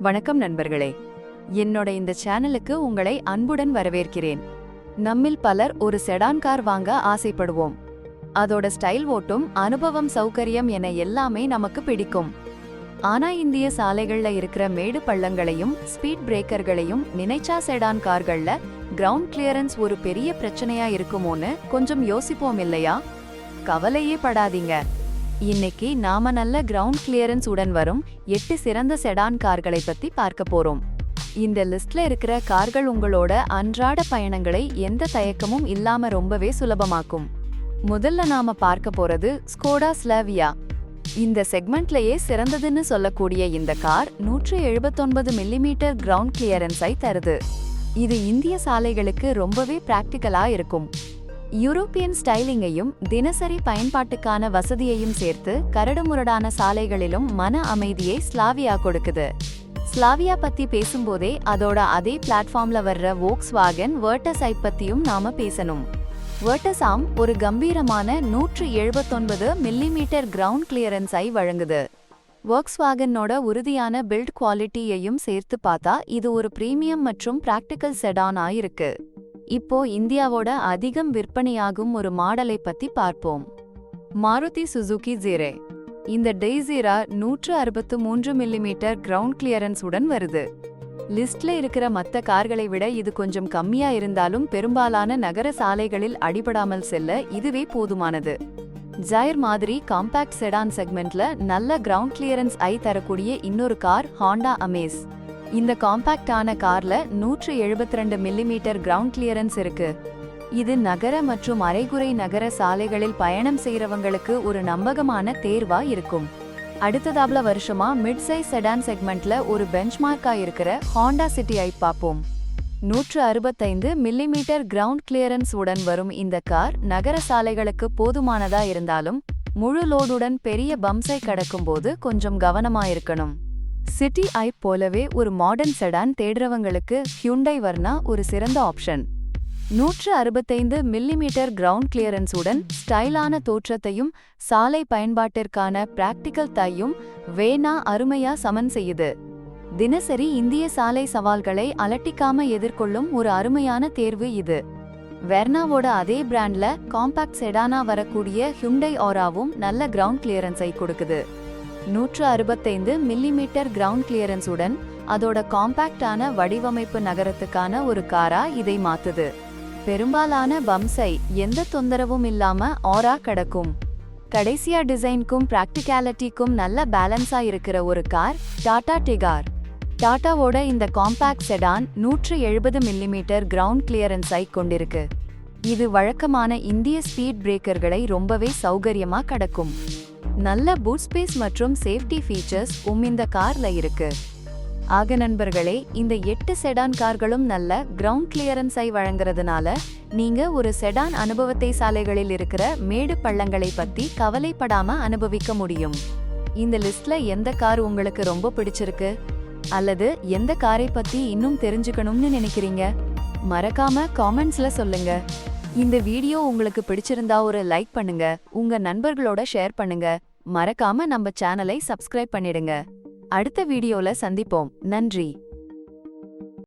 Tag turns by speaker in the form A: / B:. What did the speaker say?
A: வணக்கம் நண்பர்களே, என்னோட இந்த சேனலுக்கு உங்களை அன்புடன் வரவேற்கிறேன். நம்மில் பலர் ஒரு செடான் கார் வாங்க ஆசைப்படுவோம். அதோட ஸ்டைல், ஓட்டும், அனுபவம், சௌகரியம் என எல்லாமே நமக்கு பிடிக்கும். ஆனா இந்திய சாலைகள்ல இருக்கிற மேடு பள்ளங்களையும் ஸ்பீட் பிரேக்கர்களையும் நினைச்சா செடான் கார்கள்ல கிரவுண்ட் கிளியரன்ஸ் ஒரு பெரிய பிரச்சனையா இருக்குமோன்னு கொஞ்சம் யோசிப்போம் இல்லையா? கவலையே படாதீங்க. இன்னைக்கு நாம நல்ல கிரவுண்ட் கிளியரன்ஸ் உடன் வரும் 8 சிறந்த செடான் கார்களை பத்தி பார்க்க போறோம். இந்த லிஸ்ட்ல இருக்கிற கார்கள் உங்களோட அன்றாட பயணங்களை எந்த தயக்கமும் இல்லாம ரொம்பவே சுலபமாக்கும். முதல்ல நாம பார்க்க போறது ஸ்கோடா ஸ்லாவியா. இந்த செக்மெண்ட்லயே சிறந்ததுன்னு சொல்லக்கூடிய இந்த கார் 179 மில்லிமீட்டர் கிரவுண்ட் கிளியரன்ஸை தருது. இது இந்திய சாலைகளுக்கு ரொம்பவே பிராக்டிக்கலா இருக்கும். யூரோப்பியன் ஸ்டைலிங்கையும் தினசரி பயன்பாட்டுக்கான வசதியையும் சேர்த்து கரடுமுரடான சாலைகளிலும் மன அமைதியை ஸ்லாவியா கொடுக்குது. ஸ்லாவியா பத்தி பேசும்போதே அதோட அதே பிளாட்ஃபார்ம்ல வர்ற வோக்ஸ்வாகன் வெர்டஸ் ஐ பத்தியும் நாம பேசணும். வெர்டஸ் ஆம் ஒரு கம்பீரமான 179 மில்லிமீட்டர் கிரவுண்ட் கிளியரன்ஸை வழங்குது. வோக்ஸ்வாகனோட உறுதியான பில்ட் குவாலிட்டியையும் சேர்த்து பார்த்தா இது ஒரு பிரீமியம் மற்றும் பிராக்டிக்கல் செடான் ஆயிருக்கு. இப்போ இந்தியாவோட அதிகம் விற்பனையாகும் ஒரு மாடலை பத்தி பார்ப்போம். மாருதி சுசுகி ஜீரே. இந்த டெய்ஸீரா 163 மில்லிமீட்டர் கிரவுண்ட் கிளியரன்ஸ் உடன் வருது. லிஸ்ட்ல இருக்கிற மத்த கார்களை விட இது கொஞ்சம் கம்மியா இருந்தாலும் பெரும்பாலான நகர சாலைகளில் அடிபடாமல் செல்ல இதுவே போதுமானது. ஜைர் மாதிரி காம்பாக்ட் செடான் செக்மெண்ட்ல நல்ல கிரவுண்ட் கிளியரன்ஸ் ஐ தரக்கூடிய இன்னொரு கார் ஹாண்டா அமேஸ். இந்த காம்பாக்டான கார்ல 172 மில்லிமீட்டர் கிரவுண்ட் கிளியரன்ஸ் இருக்கு. இது நகர மற்றும் அரைகுறை நகர சாலைகளில் பயணம் செய்யறவங்களுக்கு ஒரு நம்பகமான தேர்வா இருக்கும். அடுத்ததாப்ல வருஷமா மிட் சைஸ் செடான் செக்மெண்ட்ல ஒரு பெஞ்ச்மார்க்கா இருக்கிற ஹாண்டா சிட்டி ஐ பாப்போம். 165 மில்லிமீட்டர் கிரவுண்ட் கிளியரன்ஸ் உடன் வரும் இந்த கார் நகர சாலைகளுக்கு போதுமானதா இருந்தாலும் முழு லோடுடன் பெரிய பம்ப்ஸை கடக்கும் போது கொஞ்சம் கவனமா இருக்கணும். சிட்டி ஐ போலவே ஒரு மாடர்ன் செடான் தேடுறவங்களுக்கு ஹியூண்டை வர்னா ஒரு சிறந்த ஆப்ஷன். 165 மில்லிமீட்டர் கிரவுண்ட் கிளியரன்ஸ் உடன் ஸ்டைலான தோற்றத்தையும் சாலை பயன்பாட்டிற்கான பிராக்டிக்கல் தையும் வேனா அருமையா சமன் செய்யுது. தினசரி இந்திய சாலை சவால்களை அலட்டிக்காம எதிர்கொள்ளும் ஒரு அருமையான தேர்வு இது. வெர்னாவோட அதே பிராண்ட்ல காம்பாக்ட் செடானா வரக்கூடிய ஹியூண்டை ஆராவும் நல்ல கிரவுண்ட் கிளியரன்ஸை கொடுக்குது. 165 மில்லிமீட்டர் கிரவுண்ட் கிளியரன்ஸ் உடன் அதோட காம்பாக்டான வடிவமைப்பு நகரத்துக்கான ஒரு காரா இதை மாத்துது. பெரும்பாலான பம்ஸை எந்த தொந்தரவும் இல்லாம ஆரா கடக்கும். கடைசியா டிசைனுக்கும் பிராக்டிகாலிட்டிக்கும் நல்ல பேலன்ஸா இருக்கிற ஒரு கார் டாடா டிகார். டாடாவோட இந்த காம்பாக்ட் செடான் 170 மில்லிமீட்டர் கிரவுண்ட் கிளியரன்ஸை கொண்டிருக்கு. இது வழக்கமான இந்திய ஸ்பீட் பிரேக்கர்களை ரொம்பவே சௌகரியமா கடக்கும். நல்ல பூட் ஸ்பேஸ் மற்றும் சேஃப்டி ஃபீச்சர்ஸ் இந்த கார்ல இருக்கு. ஆக நண்பர்களே, இந்த 8 செடான் கார்களும் நல்ல கிரவுண்ட் கிளியரன்ஸை வழங்குறதுனால நீங்க ஒரு செடான் அனுபவத்தை சாலைகளில் இருக்கிற மேடு பள்ளங்களை பத்தி கவலைப்படாம அனுபவிக்க முடியும். இந்த லிஸ்ட்ல எந்த கார் உங்களுக்கு ரொம்ப பிடிச்சிருக்கு? அல்லது எந்த காரை பத்தி இன்னும் தெரிஞ்சுக்கணும்னு நினைக்கிறீங்க? மறக்காம காமெண்ட்ஸ்ல சொல்லுங்க. இந்த வீடியோ உங்களுக்கு பிடிச்சிருந்தா ஒரு லைக் பண்ணுங்க, உங்க நண்பர்களோட ஷேர் பண்ணுங்க. மறக்காம நம்ம சேனலை சப்ஸ்கிரைப் பண்ணிடுங்க. அடுத்த வீடியோல சந்திப்போம். நன்றி.